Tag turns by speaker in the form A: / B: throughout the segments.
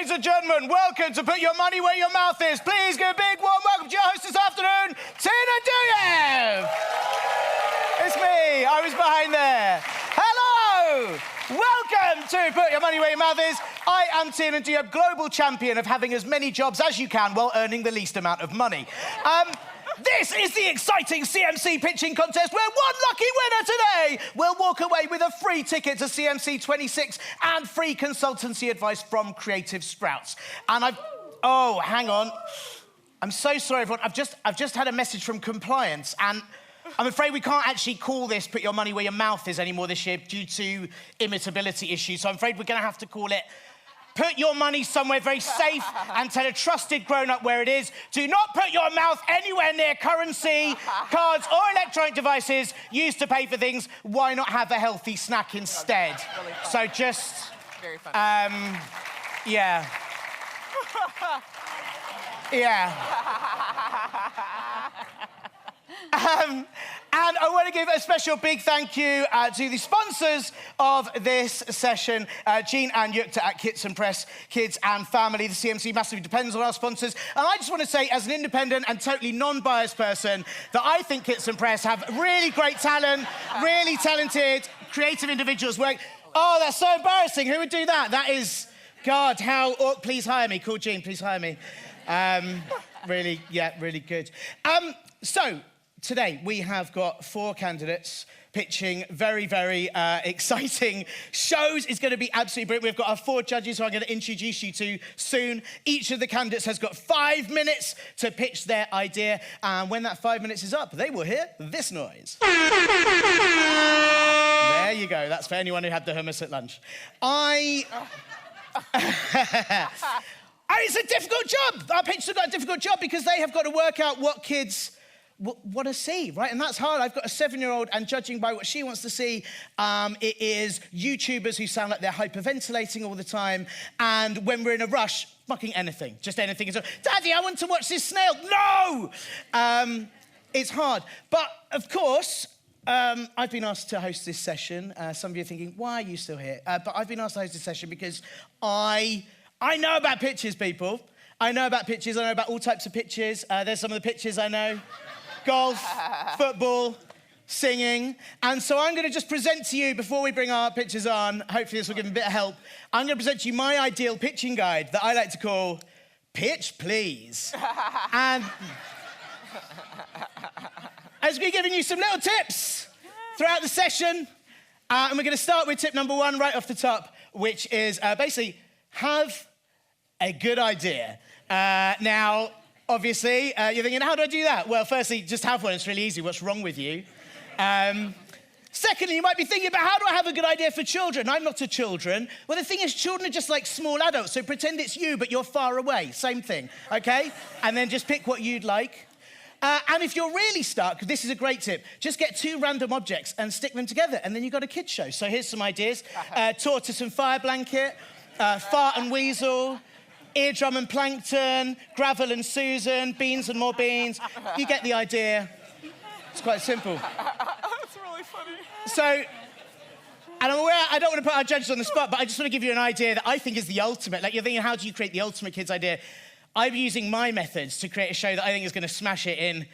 A: Ladies and gentlemen, welcome to Put Your Money Where Your Mouth Is. Please give a big warm welcome to your host this afternoon, Tiernan Douieb. It's me, I was behind there. Hello! Welcome to Put Your Money Where Your Mouth Is. I am Tiernan Douieb, global champion of having as many jobs as you can while earning the least amount of money. This is the exciting CMC pitching contest where one lucky winner today will walk away with a free ticket to CMC 26 and free consultancy advice from Creative Sprouts. And oh, hang on. I'm so sorry, everyone. I've just had a message from compliance, and I'm afraid we can't actually call this Put Your Money Where Your Mouth Is anymore this year due to imitability issues. So I'm afraid we're going to have to call it Put Your Money Somewhere Very Safe and Tell a Trusted Grown-Up Where It Is. Do not put your mouth anywhere near currency, cards or electronic devices used to pay for things. Why not have a healthy snack instead?
B: Really
A: so just...
B: Very funny.
A: Yeah. Yeah. And I want to give a special big thank you to the sponsors of this session, Jean and Jukta at Kits and Press, Kids and Family. The CMC massively depends on our sponsors. And I just want to say, as an independent and totally non-biased person, that I think Kits and Press have really great talent, really talented, creative individuals work. Oh, that's so embarrassing. Who would do that? That is, God, how... Oh, please hire me. Call Jean, please hire me. Really, yeah, really good. So... Today, we have got 4 candidates pitching very, very exciting shows. It's going to be absolutely brilliant. We've got our 4 judges who I'm going to introduce you to soon. Each of the candidates has got 5 minutes to pitch their idea. And when that 5 minutes is up, they will hear this noise. There you go. That's for anyone who had the hummus at lunch. It's a difficult job. Our pitchers have got a difficult job because they have got to work out what kids... want to see, right? And that's hard. I've got a 7-year-old, and judging by what she wants to see, it is YouTubers who sound like they're hyperventilating all the time, and when we're in a rush, fucking anything, just anything. Daddy, I want to watch this snail. No! It's hard. But, of course, I've been asked to host this session. Some of you are thinking, why are you still here? But I've been asked to host this session because I know about pitches, people. I know about pitches. I know about all types of pitches. There's some of the pitches I know. Golf, football, singing. And so I'm going to just present to you, before we bring our pitchers on, hopefully this will give them a bit of help, I'm going to present to you my ideal pitching guide that I like to call Pitch Please. And I'm going to be giving you some little tips throughout the session. And we're going to start with tip number 1 right off the top, which is basically have a good idea. Now... Obviously, you're thinking, how do I do that? Well, firstly, just have one. It's really easy. What's wrong with you? Secondly, you might be thinking about how do I have a good idea for children? I'm not a children. Well, the thing is, children are just like small adults, so pretend it's you, but you're far away. Same thing, okay? And then just pick what you'd like. And if you're really stuck, this is a great tip, just get 2 random objects and stick them together, and then you've got a kid's show. So here's some ideas. Tortoise and fire blanket, fart and weasel, eardrum and plankton, gravel and Susan, beans and more beans. You get the idea. It's quite simple.
B: That's really funny.
A: So, and I'm aware I don't want to put our judges on the spot, but I just want to give you an idea that I think is the ultimate. Like, you're thinking, how do you create the ultimate kids idea? I'm using my methods to create a show that I think is going to smash it in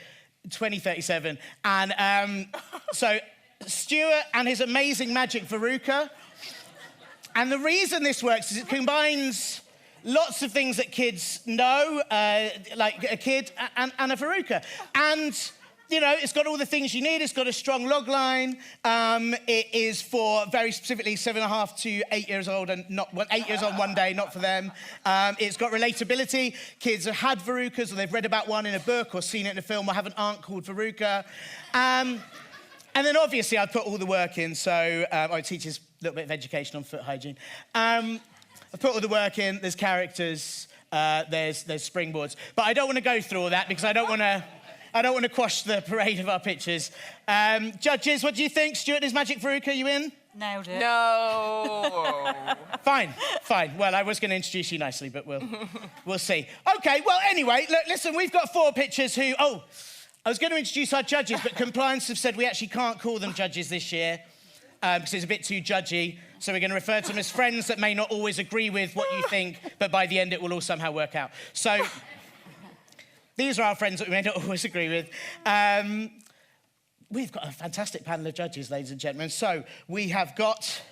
A: 2037. And so, Stuart and his amazing magic Veruca. And the reason this works is it combines... lots of things that kids know, like a kid and a Veruca. And, you know, it's got all the things you need. It's got a strong log line. It is for, very specifically, 7.5 to 8 years old, and not 8 years on one day, not for them. It's got relatability. Kids have had Verucas, or they've read about one in a book or seen it in a film, or have an aunt called Veruca. And then, obviously, I've put all the work in, so I teach us a little bit of education on foot hygiene. I've put all the work in, there's characters, there's springboards. But I don't want to go through all that because I don't want to quash the parade of our pitches. Judges, what do you think? Stuart, is Magic Veruca, you in?
C: Nailed it.
B: No.
A: Fine. Well, I was going to introduce you nicely, but we'll see. Okay, well, anyway, look, listen, we've got 4 pitchers who... Oh, I was going to introduce our judges, but compliance have said we actually can't call them judges this year. because it's a bit too judgy. So we're going to refer to them as friends that may not always agree with what you think, but by the end it will all somehow work out. So these are our friends that we may not always agree with. We've got a fantastic panel of judges, ladies and gentlemen. So we have got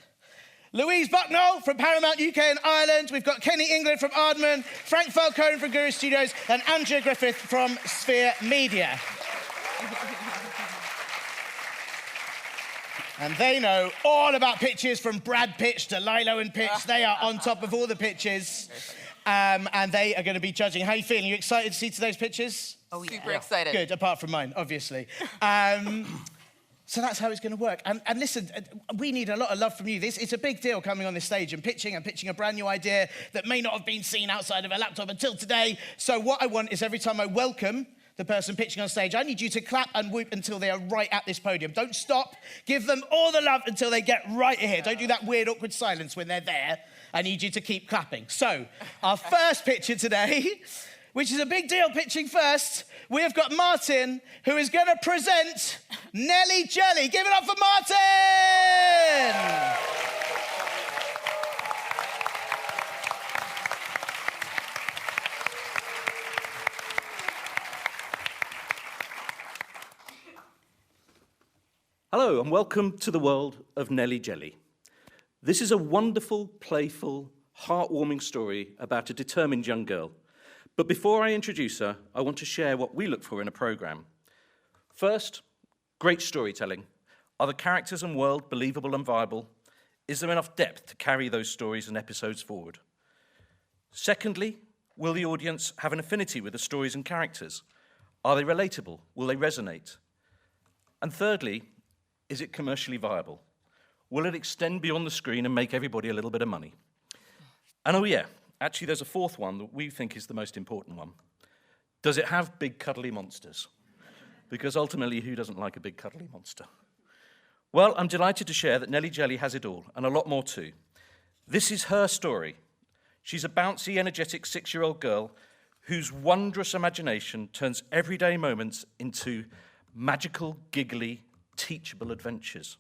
A: Louise Bucknell from Paramount UK and Ireland. We've got Kenny England from Aardman, Frank Falcone from Guru Studios, and Andrea Griffith from Sphere Media. And they know all about pitches, from Brad pitch to Lilo and pitch. They are on top of all the pitches. And they are going to be judging. How are you feeling? You excited to see today's pitches?
C: Oh, yeah.
B: Super excited.
A: Good, apart from mine, obviously. So that's how it's going to work. And listen, we need a lot of love from you. It's a big deal coming on this stage and pitching a brand new idea that may not have been seen outside of a laptop until today. So what I want is every time I welcome the person pitching on stage, I need you to clap and whoop until they are right at this podium. Don't stop. Give them all the love until they get right here. Don't do that weird, awkward silence when they're there. I need you to keep clapping. So our first pitcher today, which is a big deal pitching first, we have got Martin, who is going to present Nelly Jelly. Give it up for Martin!
D: Hello and welcome to the world of Nelly Jelly. This is a wonderful, playful, heartwarming story about a determined young girl. But before I introduce her, I want to share what we look for in a programme. First, great storytelling. Are the characters and world believable and viable? Is there enough depth to carry those stories and episodes forward? Secondly, will the audience have an affinity with the stories and characters? Are they relatable? Will they resonate? And thirdly, is it commercially viable? Will it extend beyond the screen and make everybody a little bit of money? And oh yeah, actually there's a fourth one that we think is the most important one. Does it have big cuddly monsters? Because ultimately, who doesn't like a big cuddly monster? Well, I'm delighted to share that Nelly Jelly has it all, and a lot more too. This is her story. She's a bouncy, energetic 6-year-old girl whose wondrous imagination turns everyday moments into magical, giggly, teachable adventures.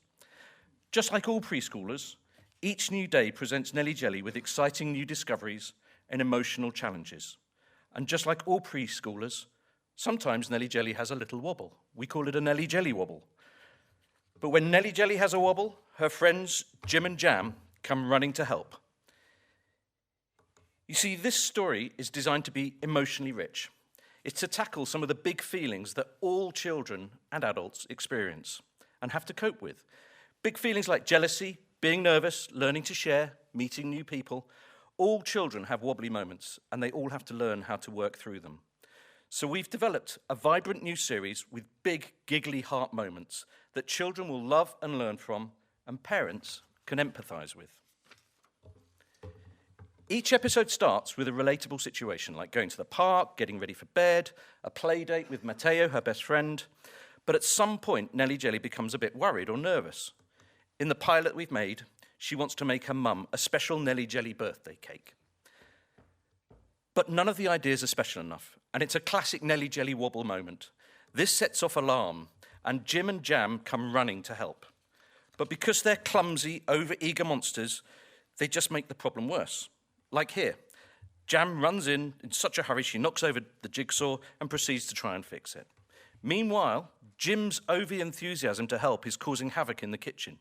D: Just like all preschoolers, each new day presents Nelly Jelly with exciting new discoveries and emotional challenges. And just like all preschoolers, sometimes Nelly Jelly has a little wobble. We call it a Nelly Jelly wobble. But when Nelly Jelly has a wobble, her friends Jim and Jam come running to help. You see, this story is designed to be emotionally rich. It's to tackle some of the big feelings that all children and adults experience and have to cope with. Big feelings like jealousy, being nervous, learning to share, meeting new people. All children have wobbly moments, and they all have to learn how to work through them. So we've developed a vibrant new series with big, giggly heart moments that children will love and learn from, and parents can empathise with. Each episode starts with a relatable situation, like going to the park, getting ready for bed, a play date with Matteo, her best friend. But at some point, Nelly Jelly becomes a bit worried or nervous. In the pilot we've made, she wants to make her mum a special Nelly Jelly birthday cake. But none of the ideas are special enough, and it's a classic Nelly Jelly wobble moment. This sets off alarm, and Jim and Jam come running to help. But because they're clumsy, over-eager monsters, they just make the problem worse. Like here, Jam runs in such a hurry she knocks over the jigsaw and proceeds to try and fix it. Meanwhile, Jim's over-enthusiasm to help is causing havoc in the kitchen,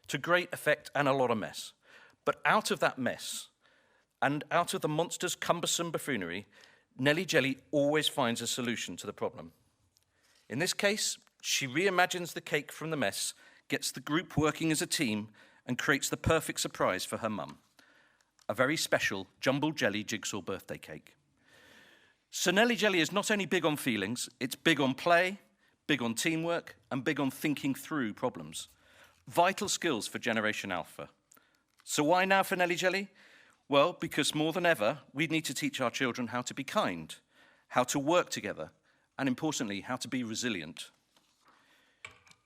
D: to great effect and a lot of mess. But out of that mess, and out of the monster's cumbersome buffoonery, Nelly Jelly always finds a solution to the problem. In this case, she reimagines the cake from the mess, gets the group working as a team, and creates the perfect surprise for her mum. A very special jumble jelly jigsaw birthday cake. So Nelly Jelly is not only big on feelings, it's big on play, big on teamwork, and big on thinking through problems. Vital skills for Generation Alpha. So why now for Nelly Jelly? Well, because more than ever, we need to teach our children how to be kind, how to work together, and importantly, how to be resilient.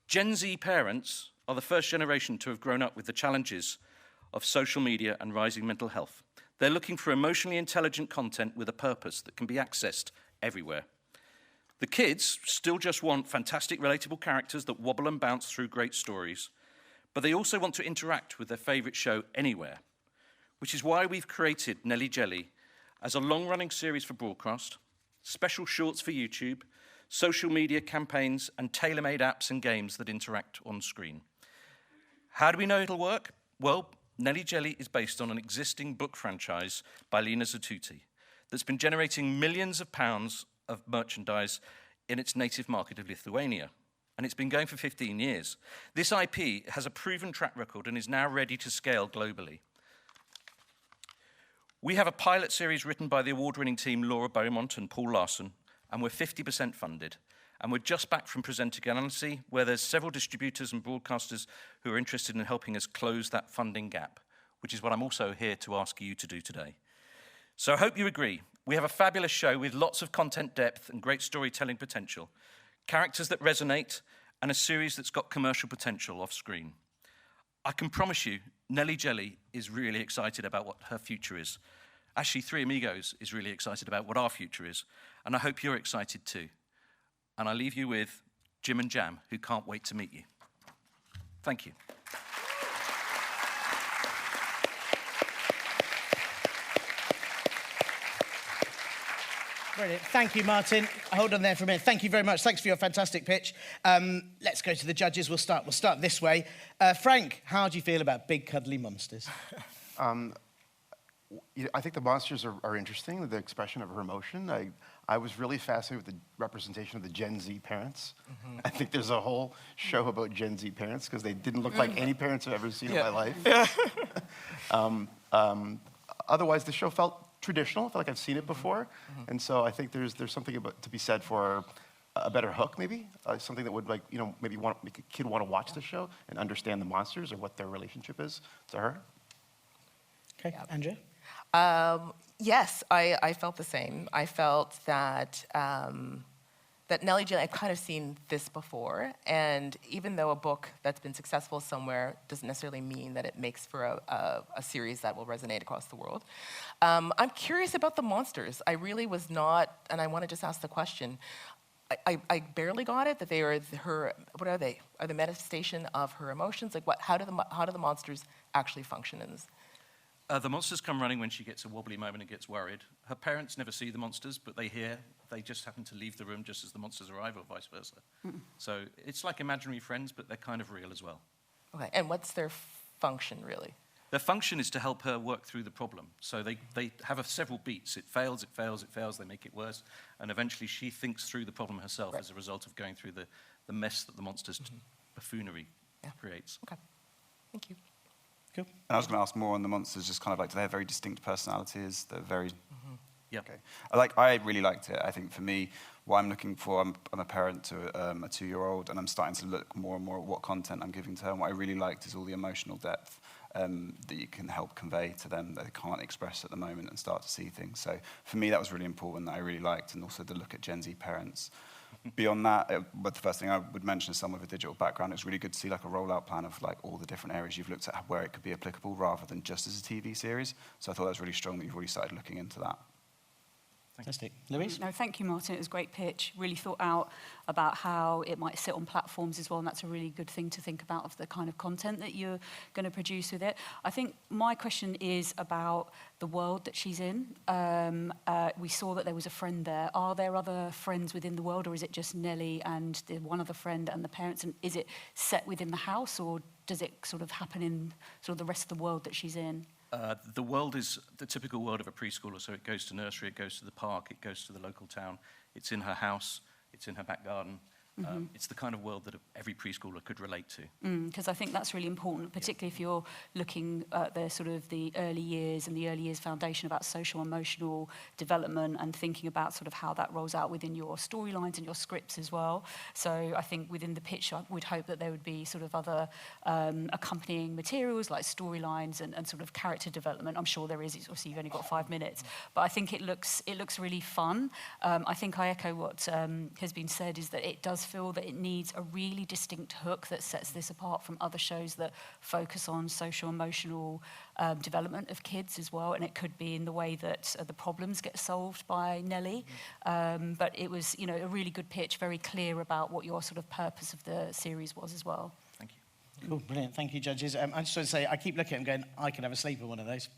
D: Gen Z parents are the first generation to have grown up with the challenges of social media and rising mental health. They're looking for emotionally intelligent content with a purpose that can be accessed everywhere. The kids still just want fantastic, relatable characters that wobble and bounce through great stories. but they also want to interact with their favourite show anywhere, which is why we've created Nelly Jelly as a long-running series for broadcast, special shorts for YouTube, social media campaigns, and tailor-made apps and games that interact on screen. How do we know it'll work? Well, Nelly Jelly is based on an existing book franchise by Lina Zatuti that's been generating millions of pounds of merchandise in its native market of Lithuania. And it's been going for 15 years. This IP has a proven track record and is now ready to scale globally. We have a pilot series written by the award-winning team Laura Beaumont and Paul Larson, and we're 50% funded. And we're just back from Presenting Galaxy, where there's several distributors and broadcasters who are interested in helping us close that funding gap, which is what I'm also here to ask you to do today. So I hope you agree. We have a fabulous show with lots of content depth and great storytelling potential, characters that resonate, and a series that's got commercial potential off screen. I can promise you, Nelly Jelly is really excited about what her future is. Actually, Three Amigos is really excited about what our future is, and I hope you're excited too. And I leave you with Jim and Jam, who can't wait to meet you. Thank you.
A: Brilliant. Thank you, Martin. Hold on there for a minute. Thank you very much. Thanks for your fantastic pitch. Let's go to the judges. We'll start this way. Frank, how do you feel about big cuddly monsters?
C: I think the monsters are interesting, the expression of her emotion. I was really fascinated with the representation of the Gen Z parents. Mm-hmm. I think there's a whole show about Gen Z parents because they didn't look like any parents I've ever seen in my life. Yeah. Otherwise, the show felt traditional. I feel like I've seen it before. Mm-hmm. And so I think there's something to be said for a better hook, maybe. Something that would, maybe make a kid want to watch the show and understand the monsters or what their relationship is to her.
A: Okay, yeah. Andrea?
B: Yes, I felt the same. I felt that that Nelly Jelly, I've kind of seen this before, and even though a book that's been successful somewhere doesn't necessarily mean that it makes for a series that will resonate across the world. I'm curious about the monsters. I really was not, and I want to just ask the question. I barely got it, that they are her, what are they? Are the manifestation of her emotions? Like how do the monsters actually function in this?
D: The monsters come running when she gets a wobbly moment and gets worried. Her parents never see the monsters, but they hear. They just happen to leave the room just as the monsters arrive, or vice versa. Mm. So it's like imaginary friends, but they're kind of real as well. Okay,
B: and what's their function, really?
D: Their function is to help her work through the problem. So they have several beats. It fails, it fails, it fails, they make it worse, and eventually she thinks through the problem herself as a result of going through the mess that the monster's buffoonery creates.
B: Okay, thank you.
A: Cool.
E: And I was going to ask more on the monsters, just kind of like, do they have very distinct personalities? They're very...
D: Mm-hmm. Yeah.
E: Okay. I really liked it. I think for me, what I'm looking for, I'm a parent to a 2-year-old, and I'm starting to look more and more at what content I'm giving to her. And what I really liked is all the emotional depth that you can help convey to them that they can't express at the moment and start to see things. So for me, that was really important, that I really liked, and also the look at Gen Z parents. Beyond that, but the first thing I would mention is someone with a digital background. It's really good to see like a rollout plan of like all the different areas you've looked at where it could be applicable rather than just as a TV series. So I thought that was really strong that you've already started looking into that.
A: Fantastic. Louise?
F: No, thank you, Martin. It was a great pitch. Really thought out about how it might sit on platforms as well, and that's a really good thing to think about of the kind of content that you're going to produce with it. I think my question is about the world that she's in. We saw that there was a friend there. Are there other friends within the world, or is it just Nelly and the one other friend and the parents? And is it set within the house, or does it sort of happen in sort of the rest of the world that she's in?
D: The world is the typical world of a preschooler, so it goes to nursery, it goes to the park, it goes to the local town, it's in her house, it's in her back garden. It's the kind of world that every preschooler could relate to.
F: Because I think that's really important, particularly if you're looking at the sort of the early years and the early years foundation about social emotional development and thinking about sort of how that rolls out within your storylines and your scripts as well. So I think within the pitch, I would hope that there would be sort of other accompanying materials like storylines and sort of character development. I'm sure there is. It's obviously you've only got 5 minutes, but I think it looks really fun. I think I echo what has been said, is that it does feel that it needs a really distinct hook that sets this apart from other shows that focus on social emotional development of kids as well, and it could be in the way that the problems get solved by Nelly. But it was, a really good pitch, very clear about what your sort of purpose of the series was as well.
D: Thank you.
A: Cool, brilliant. Thank you, judges. I just want to say, I keep looking at him going, I could have a sleep with one of those.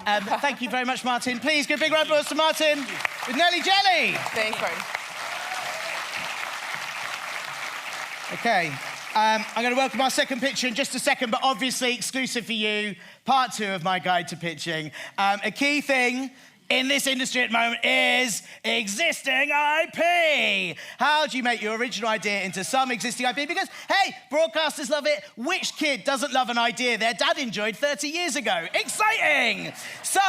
A: Thank you very much, Martin. Please give a big round of applause to Martin with Nelly Jelly.
B: Thanks, Martin.
A: Okay, I'm going to welcome our second pitcher in just a second, but obviously exclusive for you, part 2 of my guide to pitching. A key thing in this industry at the moment is existing IP. How do you make your original idea into some existing IP? Because, hey, broadcasters love it. Which kid doesn't love an idea their dad enjoyed 30 years ago? Exciting! So,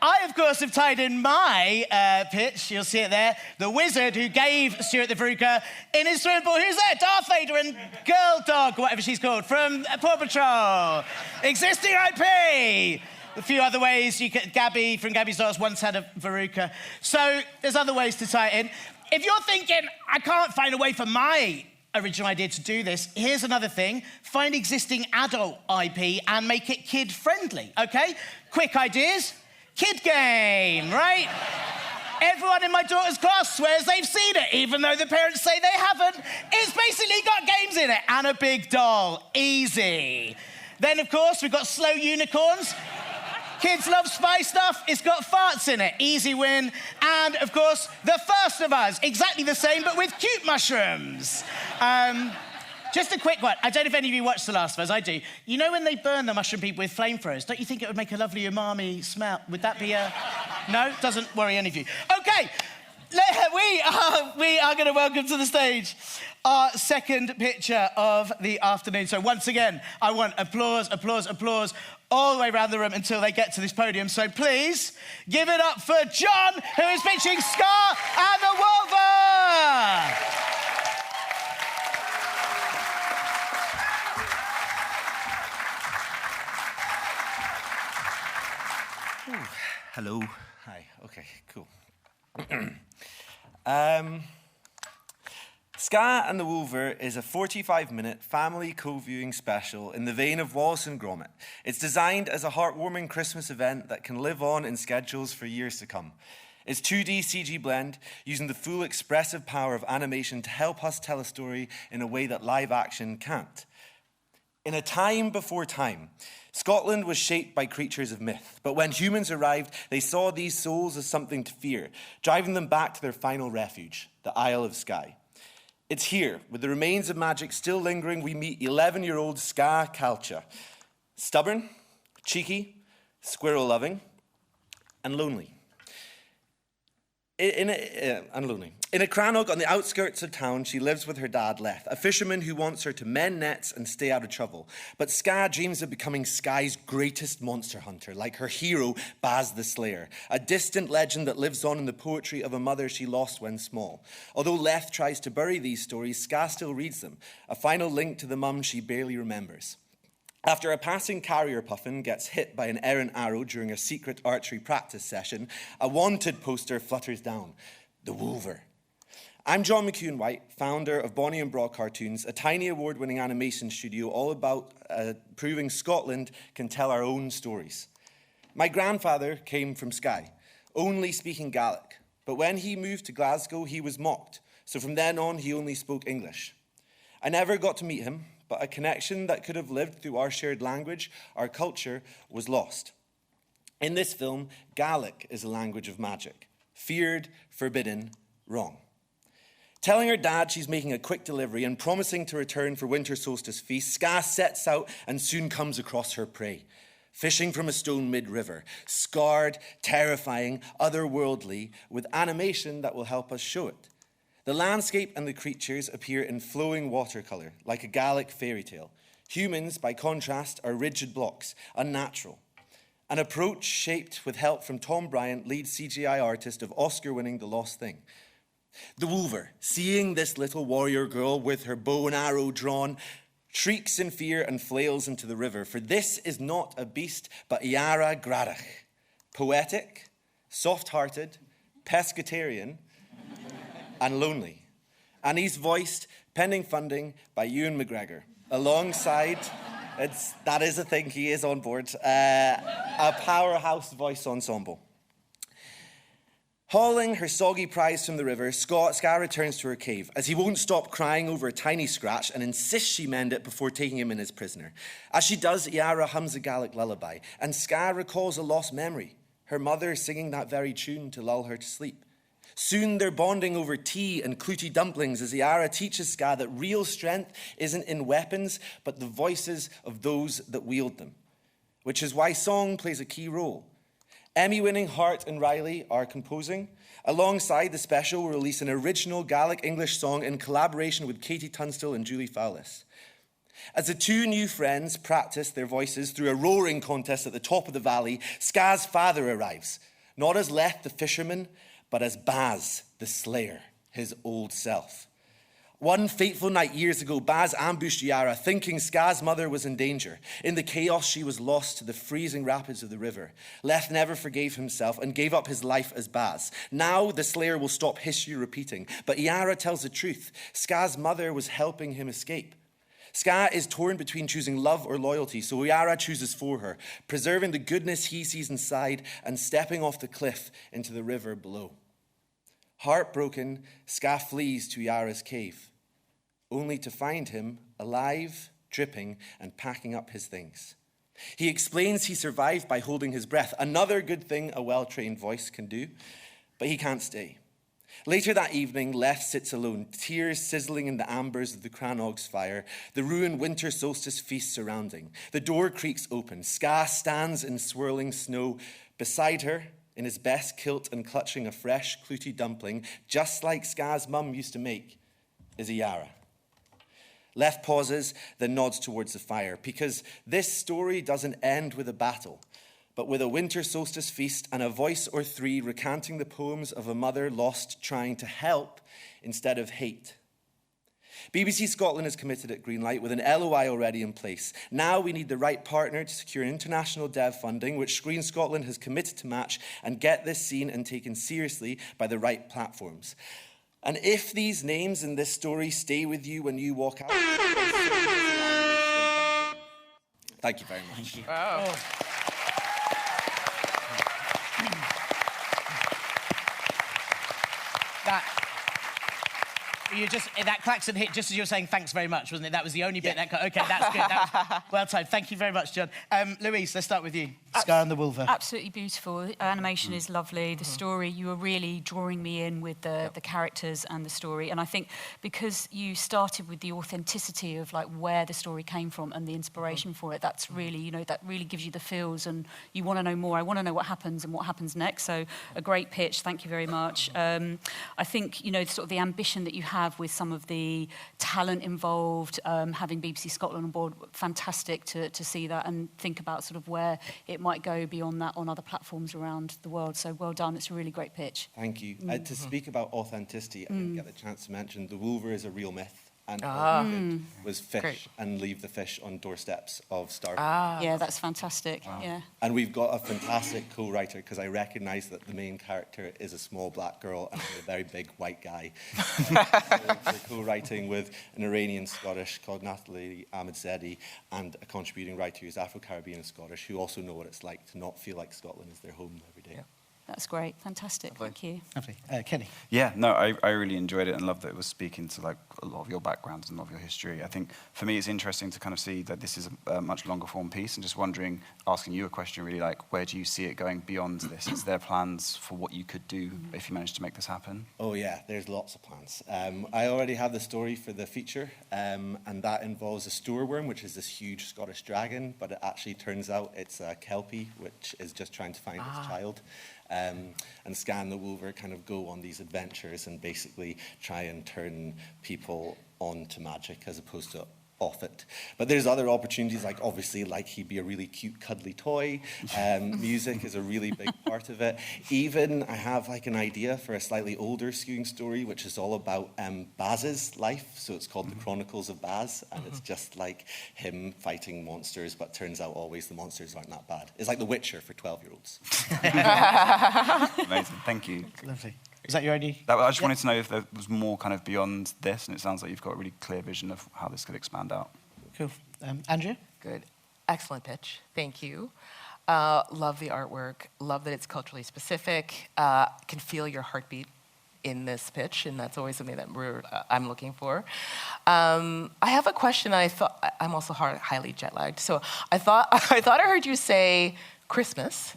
A: I, of course, have tied in my pitch. You'll see it there. The wizard who gave Stuart the Veruca in his swimming pool. Who's there? Darth Vader and Girl Dog, whatever she's called, from Paw Patrol. Existing IP. A few other ways. Gabby from Gabby's Dolls once had a Veruca. So there's other ways to tie it in. If you're thinking, I can't find a way for my original idea to do this, here's another thing. Find existing adult IP and make it kid-friendly, okay? Quick ideas. Kid game, right? Everyone in my daughter's class swears they've seen it, even though the parents say they haven't. It's basically got games in it and a big doll. Easy. Then, of course, we've got slow unicorns. Kids love spy stuff. It's got farts in it. Easy win. And, of course, The First of Us. Exactly the same, but with cute mushrooms. Just a quick one. I don't know if any of you watched The Last of Us. I do. You know when they burn the mushroom people with flamethrowers? Don't you think it would make a lovely umami smell? Would that be a... No? Doesn't worry any of you. OK. We are going to welcome to the stage our second pitcher of the afternoon. So once again, I want applause, applause, applause all the way around the room until they get to this podium. So please give it up for John, who is pitching Scar and the Wolver.
G: Hello. Hi. Okay, cool. Ska and the Wolver is a 45-minute family co-viewing special in the vein of Wallace and Gromit. It's designed as a heartwarming Christmas event that can live on in schedules for years to come. It's 2D CG blend, using the full expressive power of animation to help us tell a story in a way that live action can't. In a time before time, Scotland was shaped by creatures of myth, but when humans arrived, they saw these souls as something to fear, driving them back to their final refuge, the Isle of Skye. It's here, with the remains of magic still lingering, we meet 11-year-old Ska Calcha. Stubborn, cheeky, squirrel-loving, and lonely. In a crannog on the outskirts of town, she lives with her dad, Leth, a fisherman who wants her to mend nets and stay out of trouble. But Ska dreams of becoming Skye's greatest monster hunter, like her hero, Baz the Slayer, a distant legend that lives on in the poetry of a mother she lost when small. Although Leth tries to bury these stories, Ska still reads them, a final link to the mum she barely remembers. After a passing carrier puffin gets hit by an errant arrow during a secret archery practice session, a wanted poster flutters down. The Wolver. I'm John McEwen-White, founder of Bonnie and Braw Cartoons, a tiny award-winning animation studio all about proving Scotland can tell our own stories. My grandfather came from Skye, only speaking Gaelic, but when he moved to Glasgow, he was mocked, so from then on, he only spoke English. I never got to meet him, but a connection that could have lived through our shared language, our culture, was lost. In this film, Gaelic is a language of magic. Feared, forbidden, wrong. Telling her dad she's making a quick delivery and promising to return for winter solstice feast, Ska sets out and soon comes across her prey. Fishing from a stone mid-river, scarred, terrifying, otherworldly, with animation that will help us show it. The landscape and the creatures appear in flowing watercolour, like a Gaelic fairy tale. Humans, by contrast, are rigid blocks, unnatural. An approach shaped with help from Tom Bryant, lead CGI artist of Oscar-winning The Lost Thing. The Wolver, seeing this little warrior girl with her bow and arrow drawn, shrieks in fear and flails into the river, for this is not a beast, but Iara Gradach. Poetic, soft-hearted, pescatarian, and lonely. And he's voiced, pending funding, by Ewan McGregor, alongside, that is a thing, he is on board, a powerhouse voice ensemble. Hauling her soggy prize from the river, Ska returns to her cave, as he won't stop crying over a tiny scratch and insists she mend it before taking him in as prisoner. As she does, Iara hums a Gaelic lullaby, and Ska recalls a lost memory, her mother singing that very tune to lull her to sleep. Soon they're bonding over tea and clooty dumplings as Iara teaches Ska that real strength isn't in weapons, but the voices of those that wield them, which is why song plays a key role. Emmy-winning Hart and Riley are composing. Alongside, the special will release an original Gaelic English song in collaboration with Katie Tunstall and Julie Fowlis. As the two new friends practice their voices through a roaring contest at the top of the valley, Ska's father arrives, not as Leth the fisherman, but as Baz the slayer, his old self. One fateful night years ago, Baz ambushed Iara, thinking Ska's mother was in danger. In the chaos, she was lost to the freezing rapids of the river. Leth never forgave himself and gave up his life as Baz. Now the slayer will stop history repeating, but Iara tells the truth. Ska's mother was helping him escape. Ska is torn between choosing love or loyalty, so Iara chooses for her, preserving the goodness he sees inside and stepping off the cliff into the river below. Heartbroken, Ska flees to Iara's cave, only to find him alive, dripping, and packing up his things. He explains he survived by holding his breath, another good thing a well-trained voice can do, but he can't stay. Later that evening, Leth sits alone, tears sizzling in the ambers of the Cranog's fire, the ruined winter solstice feast surrounding. The door creaks open. Ska stands in swirling snow. Beside her, in his best kilt and clutching a fresh clooty dumpling, just like Ska's mum used to make, is Iara. Leth pauses, then nods towards the fire, because this story doesn't end with a battle, but with a winter solstice feast and a voice or three recanting the poems of a mother lost trying to help instead of hate. BBC Scotland is committed at Greenlight with an LOI already in place. Now we need the right partner to secure international dev funding, which Screen Scotland has committed to match, and get this seen and taken seriously by the right platforms. And if these names in this story stay with you when you walk out... Thank you very much.
A: Thank you.
B: Wow.
A: Oh. That klaxon hit just as you were saying thanks very much, wasn't it? That was the only bit that... Okay, that's good. That was well timed. Thank you very much, John. Louise, let's start with you. Scar and the Wolver.
F: Absolutely beautiful. The animation is lovely. The story, you were really drawing me in with the characters and the story. And I think because you started with the authenticity of like where the story came from and the inspiration for it, that's really, you know, that really gives you the feels and you want to know more. I want to know what happens and what happens next. So a great pitch. Thank you very much. I think, you know, sort of the ambition that you have with some of the talent involved, having BBC Scotland on board, fantastic to see that and think about sort of where it might go beyond that on other platforms around the world. So well done. It's a really great pitch.
G: Thank you. To speak about authenticity, I didn't get the chance to mention the Wolver is a real myth. And all we did was fish and leave the fish on doorsteps of Starbucks.
F: Yeah, that's fantastic. Wow. Yeah.
G: And we've got a fantastic co-writer because I recognise that the main character is a small black girl and I'm a very big white guy. We're co-writing with an Iranian-Scottish called Nathalie Ahmedzadi and a contributing writer who's Afro-Caribbean and Scottish who also know what it's like to not feel like Scotland is their home every day.
B: Yeah.
F: That's great. Fantastic. Thank you.
A: Lovely. Kenny.
E: Yeah, no, I really enjoyed it and loved that it was speaking to like a lot of your backgrounds and a lot of your history. I think for me it's interesting to kind of see that this is a much longer form piece and just wondering, asking you a question really like, where do you see it going beyond this? Is there plans for what you could do if you managed to make this happen?
G: Oh yeah, there's lots of plans. I already have the story for the feature and that involves a stoorworm, which is this huge Scottish dragon, but it actually turns out it's a kelpie, which is just trying to find its child. And Ska and the Wolver kind of go on these adventures and basically try and turn people on to magic as opposed to off it. But there's other opportunities, like obviously like he'd be a really cute cuddly toy. Music is a really big part of it. Even I have like an idea for a slightly older skewing story which is all about Baz's life. So it's called The Chronicles of Baz and it's just like him fighting monsters, but turns out always the monsters aren't that bad. It's like The Witcher for 12-year-olds.
E: Amazing, thank you.
A: Lovely. Is that your idea?
E: I just wanted to know if there was more kind of beyond this, and it sounds like you've got a really clear vision of how this could expand out.
A: Cool. Andrea?
B: Good. Excellent pitch. Thank you. Love the artwork. Love that it's culturally specific. Can feel your heartbeat in this pitch, and that's always something that I'm looking for. I have a question. I'm also highly jet lagged, so I thought I heard you say Christmas.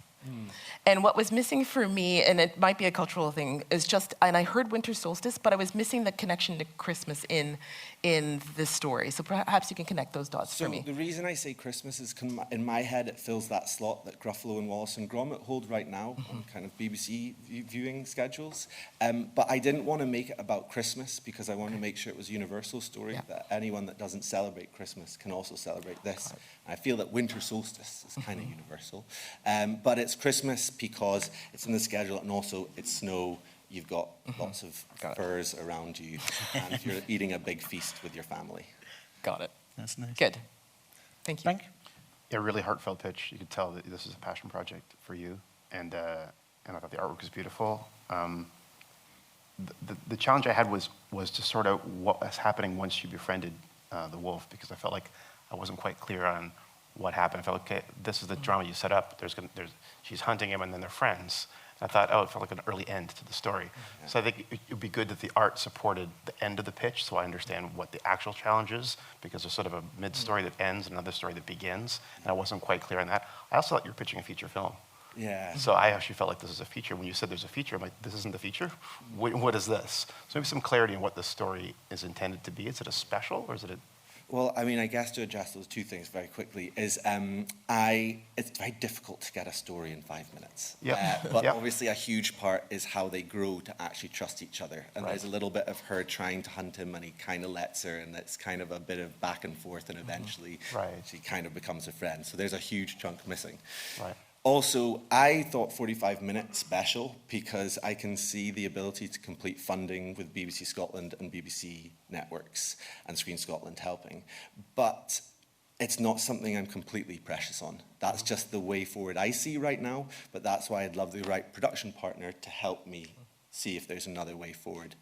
B: And what was missing for me, and it might be a cultural thing, is just, and I heard winter solstice, but I was missing the connection to Christmas in this story. So perhaps you can connect those dots for me.
G: The reason I say Christmas is in my head it fills that slot that Gruffalo and Wallace and Gromit hold right now on kind of BBC viewing schedules. But I didn't want to make it about Christmas because I wanted to make sure it was a universal story, that anyone that doesn't celebrate Christmas can also celebrate this. I feel that winter solstice is kind of universal. But it's Christmas because it's in the schedule, and also it's snow. You've got lots of furs around you, and you're eating a big feast with your family.
B: Got it.
A: That's nice.
B: Good. Thank you.
A: Frank?
C: Yeah, really heartfelt pitch. You could tell that this is a passion project for you, and I thought the artwork was beautiful. The challenge I had was to sort out what was happening once you befriended the wolf, because I felt like I wasn't quite clear on what happened. I felt like, okay, this is the drama you set up. She's hunting him, and then they're friends. And I thought, it felt like an early end to the story. Yeah. So I think it would be good that the art supported the end of the pitch, so I understand what the actual challenge is, because there's sort of a mid-story that ends and another story that begins, and I wasn't quite clear on that. I also thought you were pitching a feature film.
G: Yeah.
C: So I actually felt like this is a feature. When you said there's a feature, I'm like, this isn't the feature? What is this? So maybe some clarity on what the story is intended to be. Is it a special, or is it a...
G: Well, I mean, I guess to address those two things very quickly is it's very difficult to get a story in 5 minutes. But obviously a huge part is how they grow to actually trust each other. And there's a little bit of her trying to hunt him, and he kind of lets her, and it's kind of a bit of back and forth, and eventually she kind of becomes a friend. So there's a huge chunk missing.
C: Right.
G: Also, I thought 45 minutes special because I can see the ability to complete funding with BBC Scotland and BBC Networks and Screen Scotland helping. But it's not something I'm completely precious on. That's just the way forward I see right now, but that's why I'd love the right production partner to help me see if there's another way forward.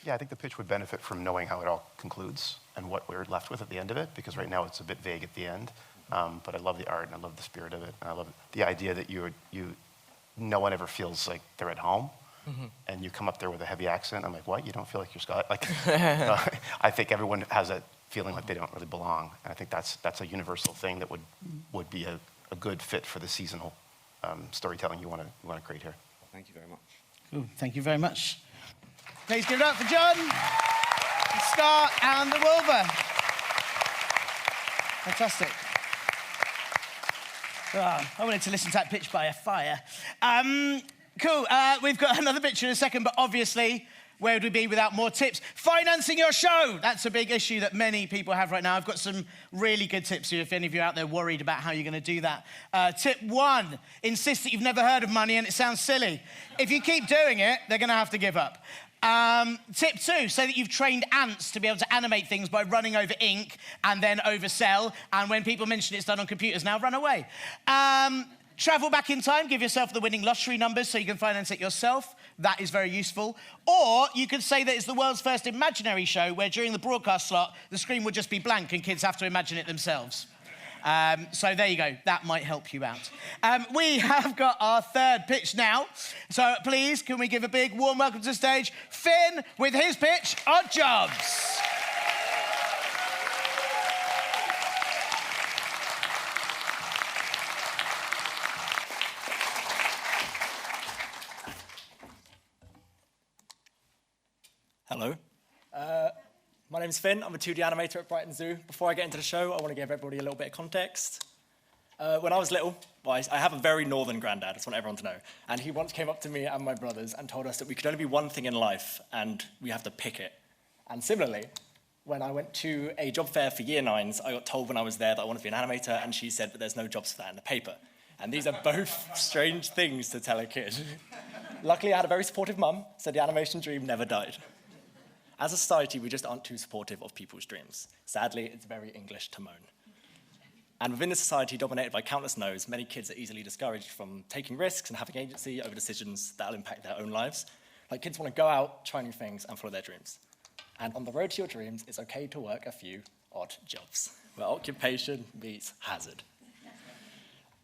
C: Yeah, I think the pitch would benefit from knowing how it all concludes and what we're left with at the end of it, because right now it's a bit vague at the end. But I love the art, and I love the spirit of it, and I love the idea that no one ever feels like they're at home, and you come up there with a heavy accent. I'm like, what? You don't feel like you're Scottish? Like, I think everyone has that feeling like they don't really belong, and I think that's a universal thing that would be a good fit for the seasonal storytelling you want to create here.
G: Thank you very much.
A: Cool. Thank you very much. Please give it up for John, the Star, and the Wolver. Fantastic. I wanted to listen to that pitch by a fire. Cool. We've got another picture in a second, but obviously, where would we be without more tips? Financing your show. That's a big issue that many people have right now. I've got some really good tips here if any of you are out there worried about how you're going to do that. Tip 1, insist that you've never heard of money and it sounds silly. If you keep doing it, they're going to have to give up. Tip 2, say that you've trained ants to be able to animate things by running over ink and then over cell, and when people mention it's done on computers, now run away. Travel back in time, give yourself the winning lottery numbers so you can finance it yourself. That is very useful. Or you could say that it's the world's first imaginary show where during the broadcast slot, the screen would just be blank and kids have to imagine it themselves. So there you go. That might help you out. We have got our third pitch now. So please, can we give a big warm welcome to the stage, Finn, with his pitch, Odd Jobs.
H: Hello. My name's Finn. I'm a 2D animator at Brighton Zoo. Before I get into the show, I want to give everybody a little bit of context. When I was little, I have a very northern granddad, I just want everyone to know, and he once came up to me and my brothers and told us that we could only be one thing in life and we have to pick it. And similarly, when I went to a job fair for year 9s, I got told when I was there that I wanted to be an animator, and she said that there's no jobs for that in the paper. And these are both strange things to tell a kid. Luckily, I had a very supportive mum, so the animation dream never died. As a society, we just aren't too supportive of people's dreams. Sadly, it's very English to moan. And within a society dominated by countless no's, many kids are easily discouraged from taking risks and having agency over decisions that will impact their own lives. Like, kids want to go out, try new things, and follow their dreams. And on the road to your dreams, it's okay to work a few odd jobs, where occupation meets hazard.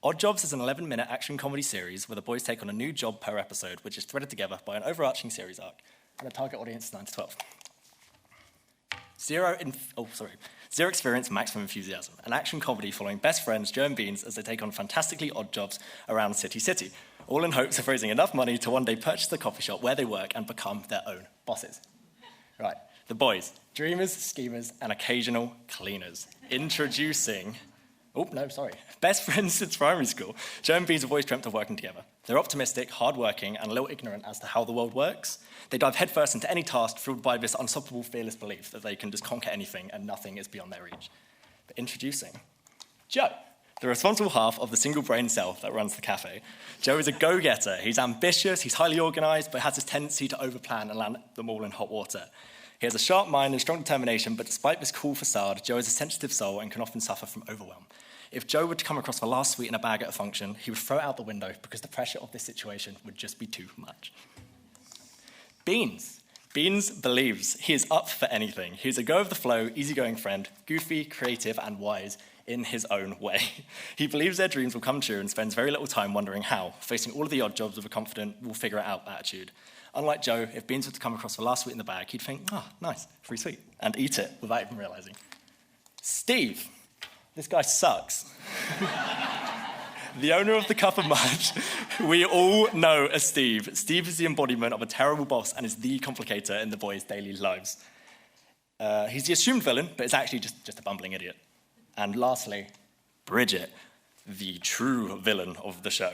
H: Odd Jobs is an 11-minute action comedy series where the boys take on a new job per episode, which is threaded together by an overarching series arc. And the target audience is 9 to 12. Zero experience, maximum enthusiasm. An action comedy following best friends Joe and Beans as they take on fantastically odd jobs around City, all in hopes of raising enough money to one day purchase the coffee shop where they work and become their own bosses. Right, the boys, dreamers, schemers, and occasional cleaners. Introducing... Best friends since primary school. Joe and Beans have always dreamt of working together. They're optimistic, hardworking, and a little ignorant as to how the world works. They dive headfirst into any task fueled by this unstoppable, fearless belief that they can just conquer anything and nothing is beyond their reach. But introducing Joe, the responsible half of the single brain cell that runs the cafe. Joe is a go-getter. He's ambitious, he's highly organized, but has this tendency to overplan and land them all in hot water. He has a sharp mind and strong determination, but despite this cool facade, Joe is a sensitive soul and can often suffer from overwhelm. If Joe were to come across the last sweet in a bag at a function, he would throw it out the window because the pressure of this situation would just be too much. Beans. Beans believes he is up for anything. He's a go-of-the-flow, easygoing friend, goofy, creative, and wise in his own way. He believes their dreams will come true and spends very little time wondering how, facing all of the odd jobs with a confident, we'll-figure-it-out attitude. Unlike Joe, if Beans were to come across the last sweet in the bag, he'd think, nice, free sweet, and eat it without even realizing. Steve. This guy sucks. The owner of the Cup of Mud, we all know as Steve. Steve is the embodiment of a terrible boss and is the complicator in the boys' daily lives. He's the assumed villain, but is actually just a bumbling idiot. And lastly, Bridget, the true villain of the show.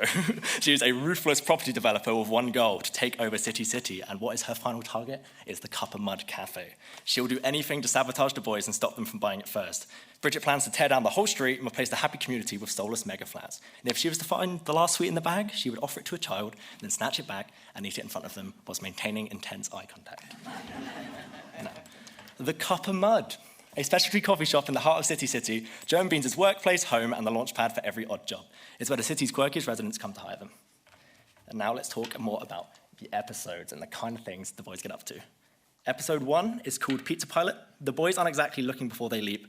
H: She is a ruthless property developer with one goal, to take over City, and what is her final target? Is the Cup of Mud Cafe. She'll do anything to sabotage the boys and stop them from buying it first. Bridget plans to tear down the whole street and replace the happy community with soulless mega flats. And if she was to find the last sweet in the bag, she would offer it to a child, then snatch it back and eat it in front of them whilst maintaining intense eye contact. No. The Cup of Mud. A specialty coffee shop in the heart of City, Joe and Beans' workplace, home, and the launchpad for every odd job. It's where the city's quirkiest residents come to hire them. And now let's talk more about the episodes and the kind of things the boys get up to. Episode 1 is called Pizza Pilot. The boys aren't exactly looking before they leap.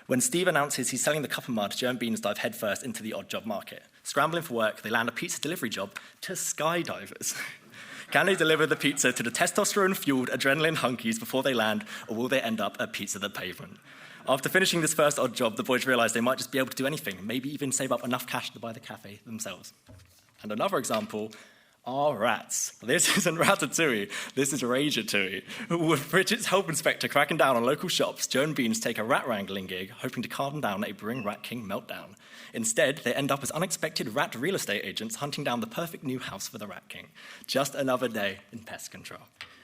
H: When Steve announces he's selling the Cup of Mud, Joe and Beans dive headfirst into the odd job market. Scrambling for work, they land a pizza delivery job to skydivers. Can they deliver the pizza to the testosterone-fueled adrenaline hunkies before they land, or will they end up at Pizza the Pavement? After finishing this first odd job, the boys realise they might just be able to do anything, maybe even save up enough cash to buy the cafe themselves. And another example are rats. This isn't Ratatouille, this is Ratatouille. With Bridget's help inspector cracking down on local shops, Joe and Beans take a rat wrangling gig, hoping to calm down a brewing Rat King meltdown. Instead, they end up as unexpected rat real estate agents hunting down the perfect new house for the Rat King. Just another day in pest control.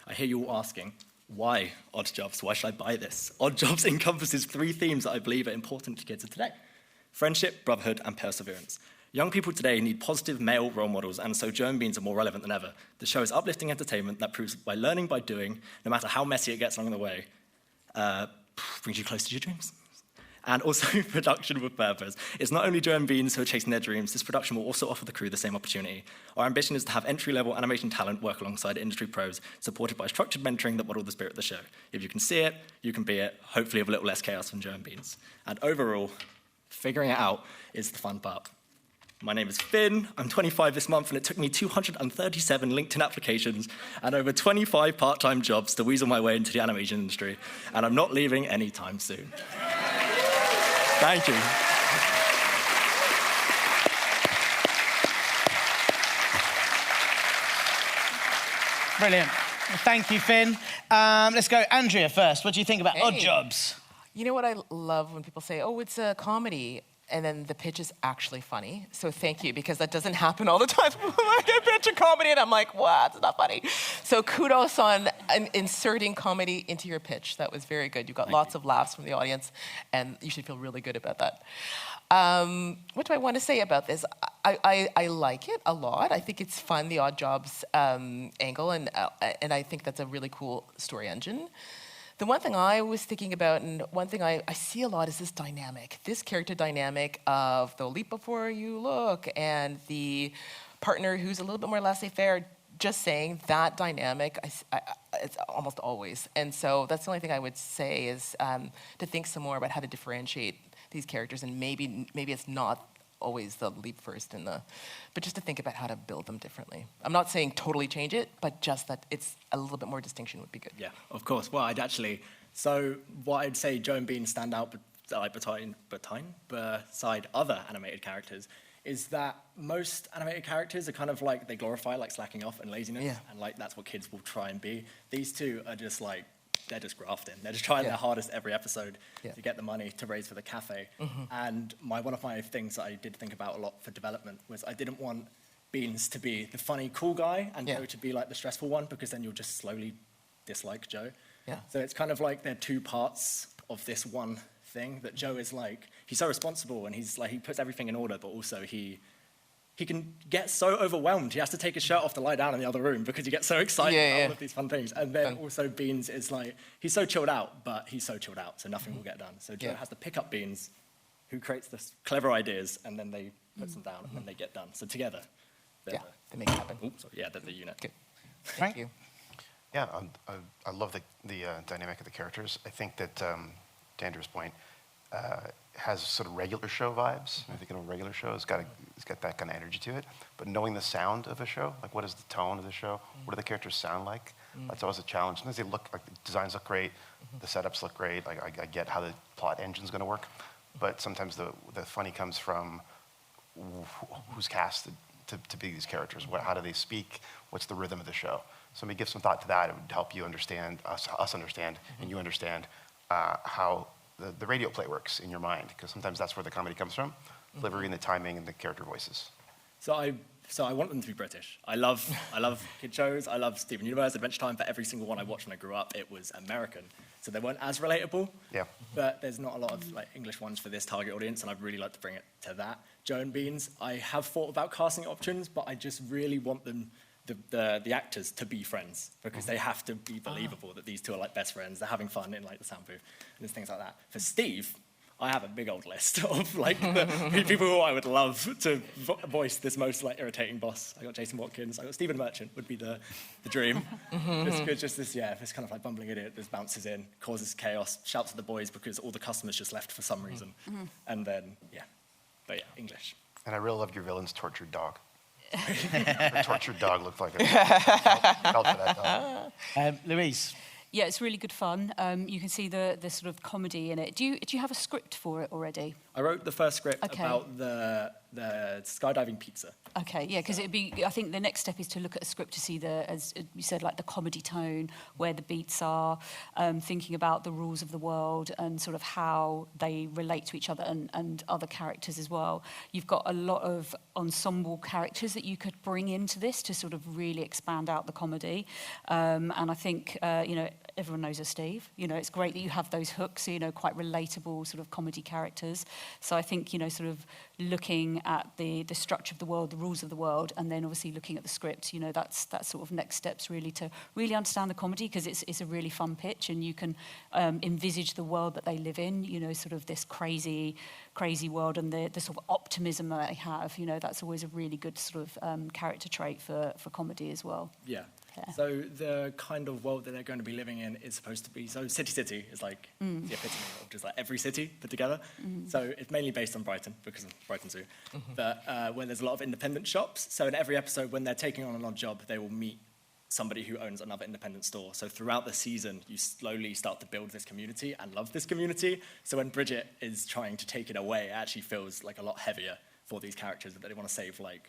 H: I hear you all asking, why Odd Jobs? Why should I buy this? Odd Jobs encompasses 3 themes that I believe are important to kids of today: friendship, brotherhood, and perseverance. Young people today need positive male role models, and so Joe and Beans are more relevant than ever. The show is uplifting entertainment that proves by learning by doing, no matter how messy it gets along the way, brings you close to your dreams. And also production with purpose. It's not only Joe and Beans who are chasing their dreams, this production will also offer the crew the same opportunity. Our ambition is to have entry-level animation talent work alongside industry pros, supported by structured mentoring that model the spirit of the show. If you can see it, you can be it, hopefully with a little less chaos from Joe and Beans. And overall, figuring it out is the fun part. My name is Finn, I'm 25 this month, and it took me 237 LinkedIn applications and over 25 part-time jobs to weasel my way into the animation industry, and I'm not leaving anytime soon. Thank you.
A: Brilliant. Well, thank you, Finn. Let's go Andrea first. What do you think about Odd Jobs?
B: You know what I love when people say, oh, it's a comedy, and then the pitch is actually funny. So thank you, because that doesn't happen all the time. I get pitch a comedy, and I'm like, what? It's not funny. So kudos on inserting comedy into your pitch. That was very good. You got lots of laughs from the audience, and you should feel really good about that. What do I want to say about this? I like it a lot. I think it's fun, the Odd Jobs angle, and I think that's a really cool story engine. The one thing I was thinking about, and one thing I see a lot, is this dynamic, this character dynamic of the leap before you look, and the partner who's a little bit more laissez-faire. Just saying, that dynamic, it's almost always. And so that's the only thing I would say is to think some more about how to differentiate these characters, and maybe it's not always the leap first but just to think about how to build them differently. I'm not saying totally change it, but just that it's a little bit more distinction would be good.
H: Yeah, of course. Well, what I'd say Joe and Bean stand out beside other animated characters is that most animated characters are kind of like, they glorify like slacking off and laziness, and like that's what kids will try and be. These two are just like, they're just grafting. They're just trying their hardest every episode to get the money to raise for the cafe. And one of my things that I did think about a lot for development was I didn't want Beans to be the funny, cool guy and Joe to be like the stressful one, because then you'll just slowly dislike Joe. So it's kind of like they're two parts of this one thing, that Joe is like, he's so responsible and he's like, he puts everything in order, but also he can get so overwhelmed. He has to take his shirt off to lie down in the other room because he gets so excited about all of these fun things. And then also Beans is like, he's so chilled out, but he's so chilled out, so nothing will get done. So Joe has to pick up Beans, who creates this clever ideas, and then they puts them down, and then they get done. So together,
B: they make it happen.
H: They're the unit.
B: Okay. Thank you.
C: Yeah, I love the dynamic of the characters. I think that, to Andrew's point, has sort of regular show vibes. I think a regular show it's got that kind of energy to it. But knowing the sound of a show, like what is the tone of the show, what do the characters sound like? That's always a challenge. Sometimes they look like the designs look great, the setups look great. Like I get how the plot engine's going to work, but sometimes the funny comes from who's casted to be these characters. How do they speak? What's the rhythm of the show? So maybe give some thought to that. It would help you understand us understand, and you understand how the radio play works in your mind, because sometimes that's where the comedy comes from, delivery and the timing and the character voices.
H: So I want them to be British. I love kid shows. I love Steven Universe, Adventure Time. But every single one I watched when I grew up, it was American. So they weren't as relatable. Yeah. But there's not a lot of like English ones for this target audience, and I'd really like to bring it to that. Joe and Beans, I have thought about casting options, but I just really want them, the actors, to be friends, because they have to be believable that these two are like best friends. They're having fun in like the sound booth and there's things like that. For Steve, I have a big old list of like the people who I would love to voice this most like irritating boss. I got Jason Watkins. I got Stephen Merchant would be the dream. Just this kind of like bumbling idiot that bounces in, causes chaos, shouts at the boys because all the customers just left for some reason, and then English.
C: And I really loved your villain's tortured dog. The tortured dog looked like a felt for that dog.
A: Louise.
F: Yeah, it's really good fun. You can see the sort of comedy in it. Do you have a script for it already?
H: I wrote the first script about the skydiving pizza.
F: Okay, yeah, because I think the next step is to look at a script to see as you said, like the comedy tone, where the beats are, thinking about the rules of the world and sort of how they relate to each other and other characters as well. You've got a lot of ensemble characters that you could bring into this to sort of really expand out the comedy. And I think, everyone knows a Steve. It's great that you have those hooks, quite relatable sort of comedy characters. So I think, sort of looking at the structure of the world, the rules of the world, and then obviously looking at the script, that's sort of next steps really to really understand the comedy, because it's a really fun pitch, and you can envisage the world that they live in, sort of this crazy world, and the sort of optimism that they have. That's always a really good sort of character trait for comedy as well.
H: Yeah. So the kind of world that they're going to be living in is supposed to be, so City is like the epitome of just like every city put together. So it's mainly based on Brighton, because of Brighton Zoo, but where there's a lot of independent shops. So in every episode, when they're taking on an odd job, they will meet somebody who owns another independent store. So throughout the season, you slowly start to build this community and love this community. So when Bridget is trying to take it away, it actually feels like a lot heavier for these characters that they want to save, like,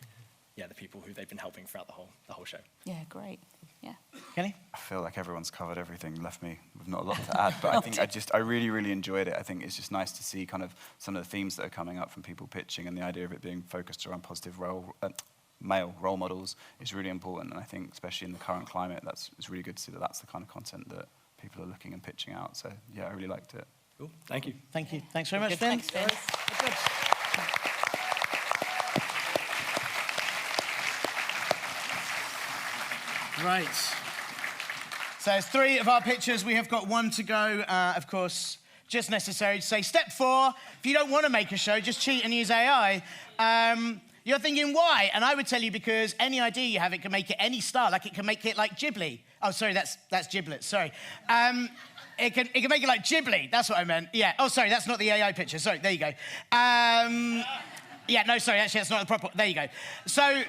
H: the people who they've been helping throughout the whole show.
F: Yeah, great. Yeah.
A: Kenny?
E: I feel like everyone's covered everything, left me with not a lot to add, but I think I really, really enjoyed it. I think it's just nice to see kind of some of the themes that are coming up from people pitching, and the idea of it being focused around positive male role models is really important. And I think, especially in the current climate, it's really good to see that that's the kind of content that people are looking and pitching out. So yeah, I really liked it.
H: Cool. Thank you.
A: Thank you. Thanks very much, Finn.
B: Thanks, Finn.
A: Right. So there's 3 of our pictures. We have got 1 to go. Of course, just necessary to say, step 4, if you don't want to make a show, just cheat and use AI. You're thinking, why? And I would tell you, because any idea you have, it can make it any style. Like, it can make it like Ghibli. Oh, sorry, that's giblets, sorry. It can make it like Ghibli. That's what I meant. Yeah. Oh, sorry, that's not the AI picture. Sorry, there you go. Yeah, no, sorry, actually, that's not the proper... There you go. So...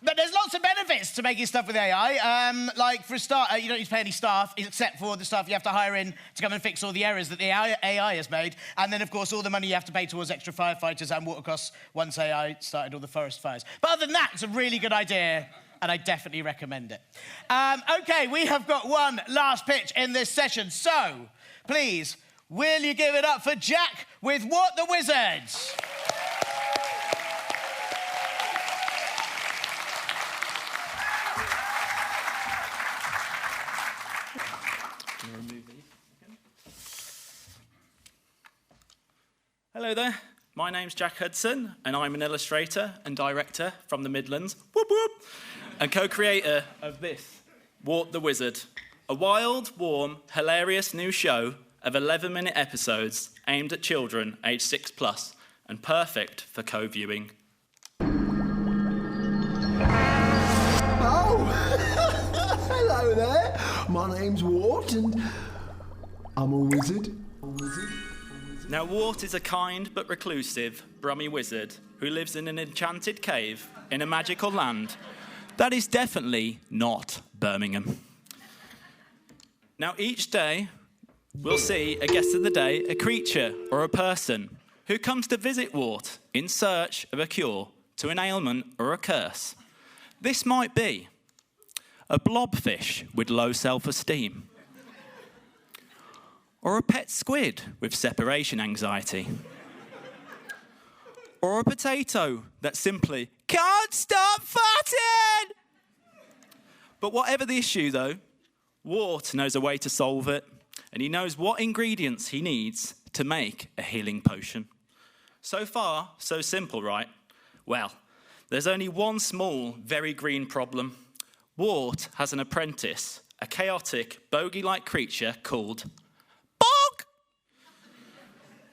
A: But there's lots of benefits to making stuff with AI. Like, for a start, you don't need to pay any staff, except for the staff you have to hire in to come and fix all the errors that the AI has made. And then, of course, all the money you have to pay towards extra firefighters and water costs once AI started all the forest fires. But other than that, it's a really good idea, and I definitely recommend it. OK, we have got one last pitch in this session. So, please, will you give it up for Jack with What the Wizards?
I: Hello there, my name's Jack Hudson, and I'm an illustrator and director from the Midlands, whoop whoop, and co-creator of this, What the Wizard, a wild, warm, hilarious new show of 11-minute episodes aimed at children aged 6+ and perfect for co-viewing.
J: Oh, hello there. My name's Wart, and I'm a wizard.
I: Now, Wart is a kind but reclusive, brummy wizard who lives in an enchanted cave in a magical land that is definitely not Birmingham. Now, each day, we'll see a guest of the day, a creature or a person who comes to visit Wart in search of a cure to an ailment or a curse. This might be a blobfish with low self-esteem, or a pet squid with separation anxiety, or a potato that simply can't stop farting. But whatever the issue, though, Wart knows a way to solve it, and he knows what ingredients he needs to make a healing potion. So far, so simple, right? Well, there's only one small, very green problem. Wart has an apprentice, a chaotic, bogey-like creature called Bog.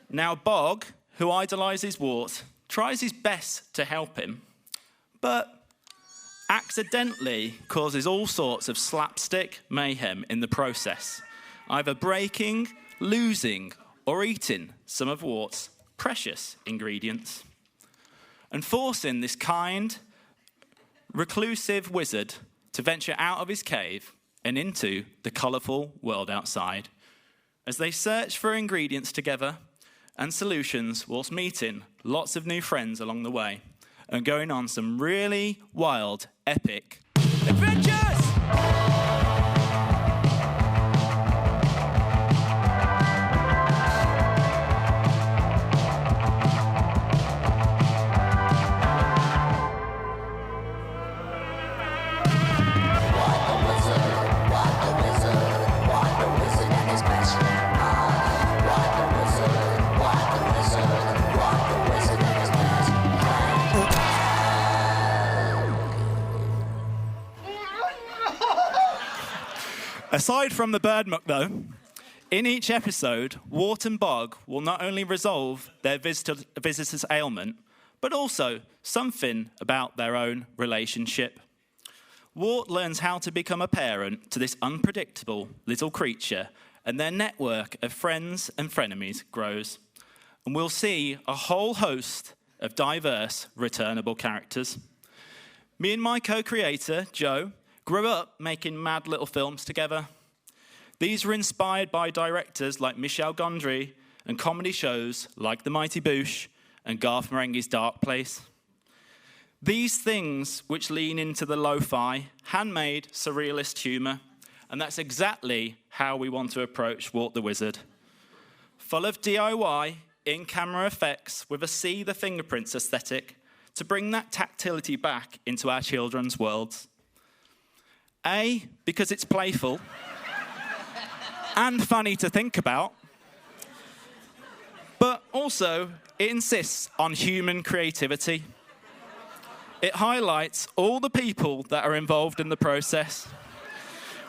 I: Now, Bog, who idolises Wart, tries his best to help him, but accidentally causes all sorts of slapstick mayhem in the process, either breaking, losing, or eating some of Wart's precious ingredients, and forcing this kind, reclusive wizard to venture out of his cave and into the colourful world outside, as they search for ingredients together and solutions whilst meeting lots of new friends along the way and going on some really wild, epic adventures! Aside from the bird muck, though, in each episode, Wart and Bog will not only resolve their visitor's ailment, but also something about their own relationship. Wart learns how to become a parent to this unpredictable little creature, and their network of friends and frenemies grows. And we'll see a whole host of diverse, returnable characters. Me and my co-creator, Joe, grew up making mad little films together. These were inspired by directors like Michel Gondry and comedy shows like The Mighty Boosh and Garth Marenghi's Dark Place. These things which lean into the lo-fi, handmade, surrealist humour, and that's exactly how we want to approach Wart the Wizard. Full of DIY, in-camera effects with a see the fingerprints aesthetic to bring that tactility back into our children's worlds. A, because it's playful and funny to think about, but also it insists on human creativity. It highlights all the people that are involved in the process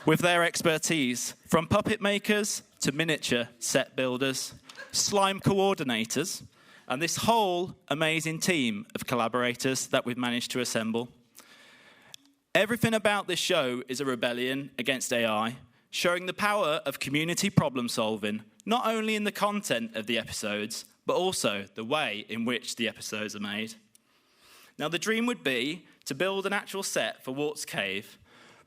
I: with their expertise, from puppet makers to miniature set builders, slime coordinators, and this whole amazing team of collaborators that we've managed to assemble. Everything about this show is a rebellion against AI, showing the power of community problem solving, not only in the content of the episodes, but also the way in which the episodes are made. Now, the dream would be to build an actual set for Wart's Cave,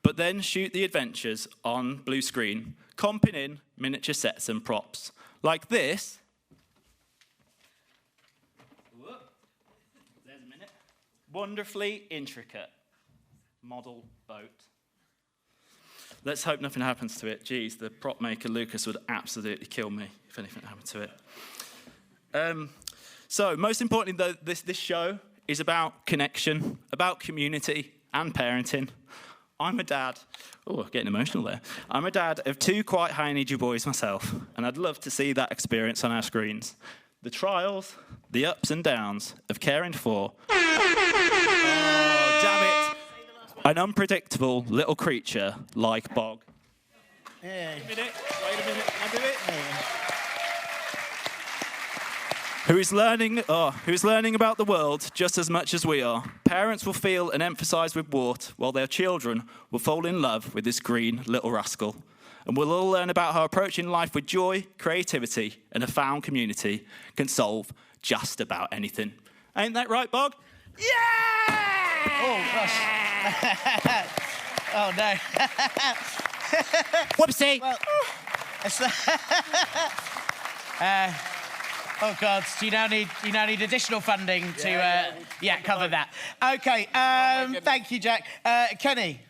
I: but then shoot the adventures on blue screen, comping in miniature sets and props, like this. There's a minute. Wonderfully intricate model boat. Let's hope nothing happens to it. Geez, the prop maker Lucas would absolutely kill me if anything happened to it. So, most importantly, though, this show is about connection, about community and parenting. I'm a dad. Oh, getting emotional there. I'm a dad of 2 quite high energy boys myself, and I'd love to see that experience on our screens. The trials, the ups and downs of caring for. Oh, damn it. An unpredictable little creature like Bog.
A: Yeah.
I: Wait a minute, I'll do it. Who's learning about the world just as much as we are. Parents will feel and emphasise with Wart, while their children will fall in love with this green little rascal. And we'll all learn about how approaching life with joy, creativity, and a found community can solve just about anything. Ain't that right, Bog? Yeah!
A: Oh, gosh. Oh, no.
I: Whoopsie!
A: Well, oh, God. Do you now need additional funding to cover that? Okay. Thank you, Jack. Kenny.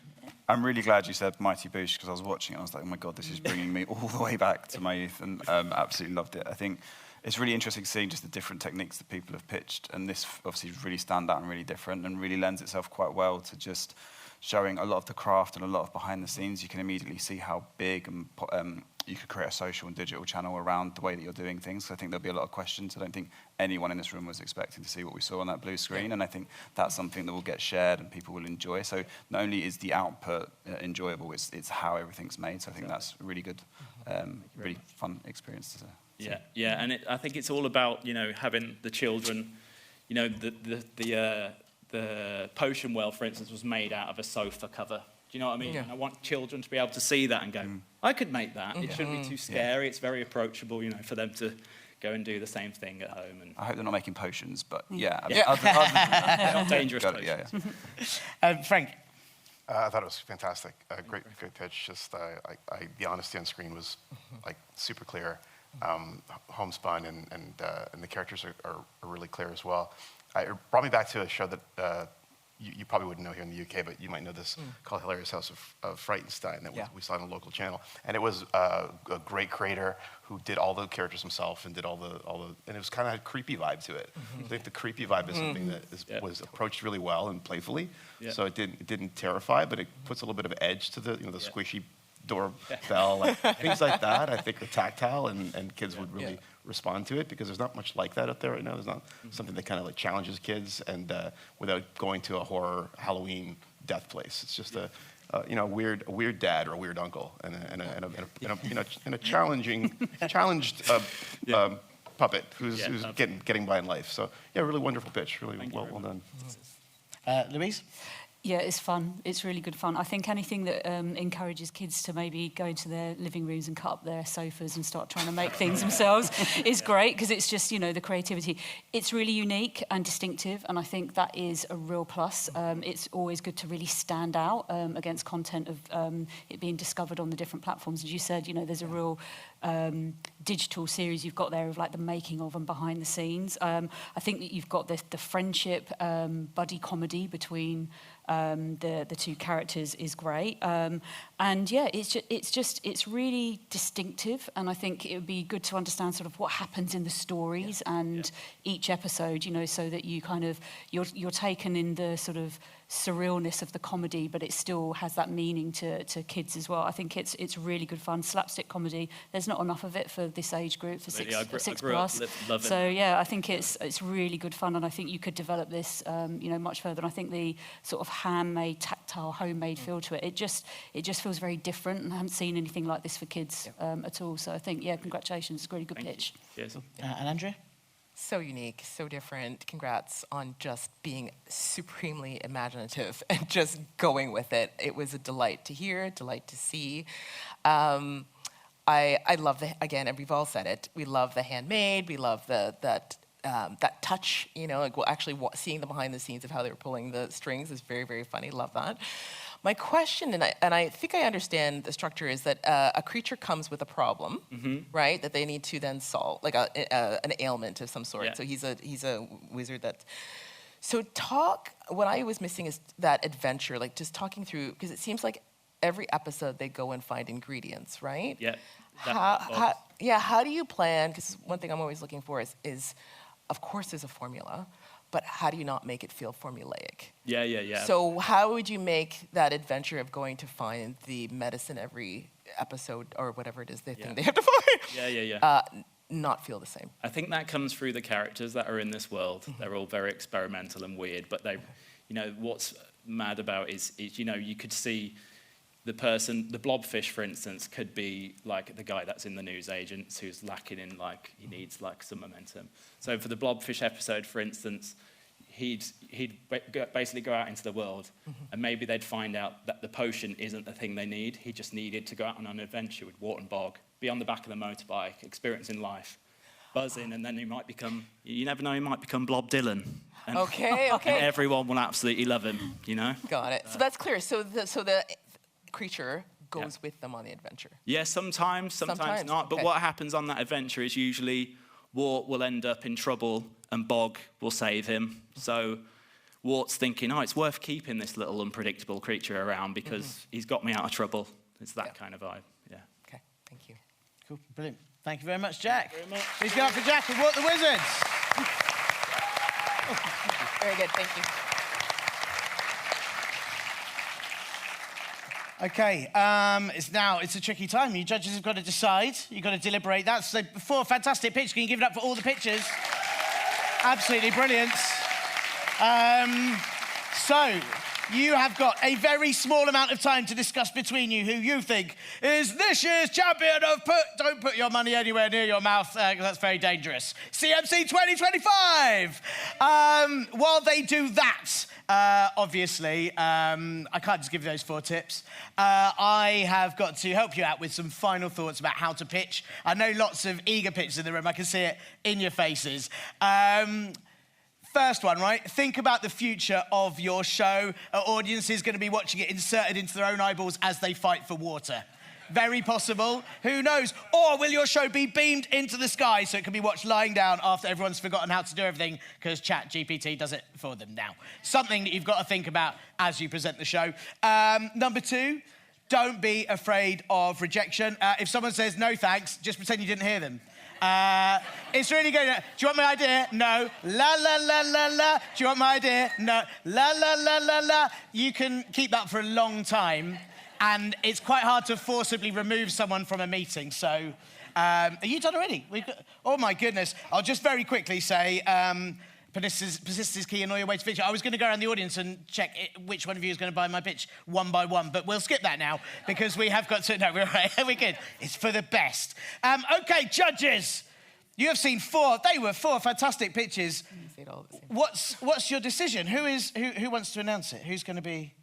E: I'm really glad you said Mighty Boosh, because I was watching it and I was like, oh my God, this is bringing me all the way back to my youth, and absolutely loved it. I think it's really interesting seeing just the different techniques that people have pitched, and this obviously really stand out and really different, and really lends itself quite well to just showing a lot of the craft and a lot of behind the scenes. You can immediately see how big and you could create a social and digital channel around the way that you're doing things. So I think there'll be a lot of questions. I don't think anyone in this room was expecting to see what we saw on that blue screen, and I think that's something that will get shared and people will enjoy. So not only is the output enjoyable, it's how everything's made. So I think that's a really good, really fun experience to see.
I: Yeah, and I think it's all about, having the children, the potion well, for instance, was made out of a sofa cover. Do you know what I mean? Yeah. And I want children to be able to see that and go, I could make that. It shouldn't be too scary. It's very approachable, for them to go and do the same thing at home. And
E: I hope they're not making potions, but
I: other not dangerous potions.
A: Frank.
K: I thought it was fantastic. Great pitch. Just the honesty on screen was super clear. Homespun and the characters are really clear as well. It brought me back to a show that you probably wouldn't know here in the UK, but you might know this, called Hilarious House of Frightenstein, that we saw on a local channel. And it was a great creator who did all the characters himself and did all the and it was kind of a creepy vibe to it. I think the creepy vibe is something that was approached really well and playfully. Yeah. So it didn't terrify, but it puts a little bit of edge to the the squishy doorbell, things like that. I think the tactile and kids would really respond to it, because there's not much like that out there right now. There's not something that kind of challenges kids and without going to a horror Halloween death place. It's just a weird dad or a weird uncle and a challenged puppet who's getting by in life. So really wonderful pitch. Really well done.
A: Louise?
F: Yeah, it's fun. It's really good fun. I think anything that encourages kids to maybe go into their living rooms and cut up their sofas and start trying to make things themselves is great, because it's just, the creativity. It's really unique and distinctive, and I think that is a real plus. It's always good to really stand out against content of it being discovered on the different platforms. As you said, there's a real digital series you've got there of the making of and behind the scenes. I think that you've got the friendship buddy comedy between the two characters is great, and it's really distinctive, and I think it would be good to understand sort of what happens in the stories and each episode, so that you kind of you're taken in the sort of surrealness of the comedy, but it still has that meaning to kids as well. I think it's really good fun. Slapstick comedy, there's not enough of it for this age group, for six plus. So I think it's really good fun, and I think you could develop this much further. And I think the sort of handmade, tactile, homemade feel to it, it just feels very different, and I haven't seen anything like this for kids at all. So I think congratulations, it's a really good pitch.
A: Cheers. And Andrea?
B: So unique, so different. Congrats on just being supremely imaginative and just going with it. It was a delight to hear, a delight to see. I love again, and we've all said it, we love the handmade, we love that touch, like actually seeing the behind the scenes of how they were pulling the strings is very, very funny. Love that. My question, and I think I understand the structure, is that a creature comes with a problem, right? That they need to then solve, like an ailment of some sort.
I: Yeah.
B: So he's a wizard that. So what I was missing is that adventure, like just talking through, because it seems like every episode they go and find ingredients, right?
I: Yeah.
B: How do you plan? Because one thing I'm always looking for is, of course, there's a formula, but how do you not make it feel formulaic?
I: Yeah.
B: So how would you make that adventure of going to find the medicine every episode or whatever it is they think they have to find?
I: Yeah.
B: Not feel the same.
I: I think that comes through the characters that are in this world. They're all very experimental and weird, but they, what's mad about is you could see the blobfish, for instance, could be like the guy that's in the newsagents who's lacking in, like, he needs like some momentum. So for the blobfish episode, for instance, he'd basically go out into the world, and maybe they'd find out that the potion isn't the thing they need. He just needed to go out on an adventure with Wart and Bog, be on the back of the motorbike, experiencing life, buzzing, and then you never know, he might become Blob Dylan. And,
B: Okay.
I: And everyone will absolutely love him,
B: Got it. So that's clear. So the creature goes with them on the adventure.
I: Yeah, sometimes not. But what happens on that adventure is usually Wart will end up in trouble and Bog will save him. So Wart's thinking, it's worth keeping this little unpredictable creature around because he's got me out of trouble. It's that kind of vibe. Yeah.
B: Okay, thank you.
A: Cool, brilliant. Thank you very much, Jack.
I: Thank you very much.
A: Please go up for Jack and Wart the Wizards.
B: Very good, thank you.
A: Okay, it's a tricky time. You judges have got to decide. You've got to deliberate. That's 4 fantastic pitches. Can you give it up for all the pitches? Absolutely brilliant. So, you have got a very small amount of time to discuss between you who you think is this year's champion of don't put your money anywhere near your mouth, because that's very dangerous. CMC 2025! While they do that, obviously, I can't just give you those 4 tips. I have got to help you out with some final thoughts about how to pitch. I know lots of eager pitchers in the room. I can see it in your faces. First one, right? Think about the future of your show. Our audience is going to be watching it inserted into their own eyeballs as they fight for water. Very possible. Who knows? Or will your show be beamed into the sky so it can be watched lying down after everyone's forgotten how to do everything because ChatGPT does it for them now? Something that you've got to think about as you present the show. Number 2, don't be afraid of rejection. If someone says no thanks, just pretend you didn't hear them. It's really good. Do you want my idea? No. La, la, la, la, la. Do you want my idea? No. La, la, la, la, la. You can keep that for a long time, and it's quite hard to forcibly remove someone from a meeting. So, are you done already? Oh, my goodness. I'll just very quickly say, persistence is key and all your way to victory. I was going to go around the audience and check which one of you is going to buy my pitch one by one, but we'll skip that now because we have got to... No, we're all right. We're good. It's for the best. OK, judges. You have seen 4. They were 4 fantastic pitches. What's your decision? Who wants to announce it? Who's going to be...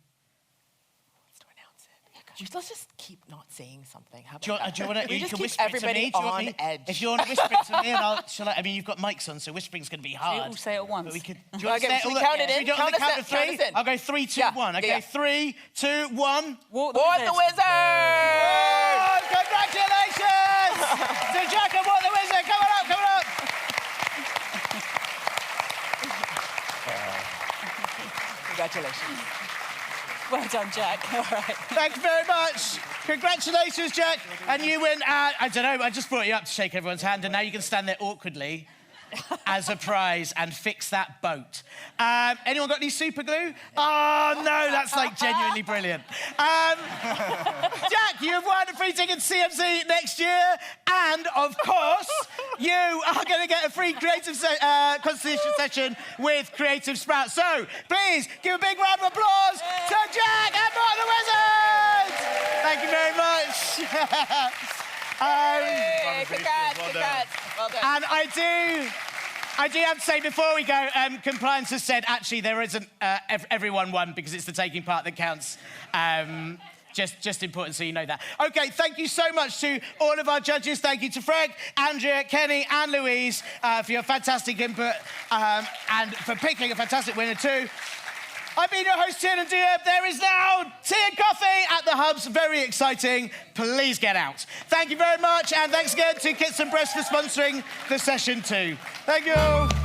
B: Let's just keep not saying something. How about
A: do you want to?
B: We just
A: can
B: keep
A: whisper
B: everybody
A: it to me.
B: on edge.
A: If you want to whisper it to me, and you've got mics on, so whispering's going to be hard.
F: So you all say it at once.
A: But we could. Do you want to say it all?
B: Count it in.
A: We do it on the count of 3. I'll go 3, 2, 1. Okay, 3, 2, 1.
B: Wart the Wizard!
A: Oh, congratulations! To Jack and Wart the Wizard. Come on up.
B: Congratulations.
F: Well done, Jack. All right.
A: Thank you very much. Congratulations, Jack. And you win, I don't know, I just brought you up to shake everyone's hand, and now you can stand there awkwardly as a prize and fix that boat. Anyone got any super glue? Oh, no, that's like genuinely brilliant. Jack, you've won a free ticket to CMC next year, and, of course, you are going to get a free creative consultation session with Creative Sprout. So, please, give a big round of applause to Jack and Wart the Wizards! Thank you very much.
B: Congrats. Well done.
A: And I do have to say before we go, compliance has said actually there isn't everyone won because it's the taking part that counts. Just important so you know that. Okay, thank you so much to all of our judges. Thank you to Frank, Andrea, Kenny, and Louise for your fantastic input and for picking a fantastic winner too. I've been your host, Tiernan Douieb. There is now tea and coffee at the Hubs. Very exciting. Please get out. Thank you very much, and thanks again to Kits and Breasts for sponsoring the session too. Thank you.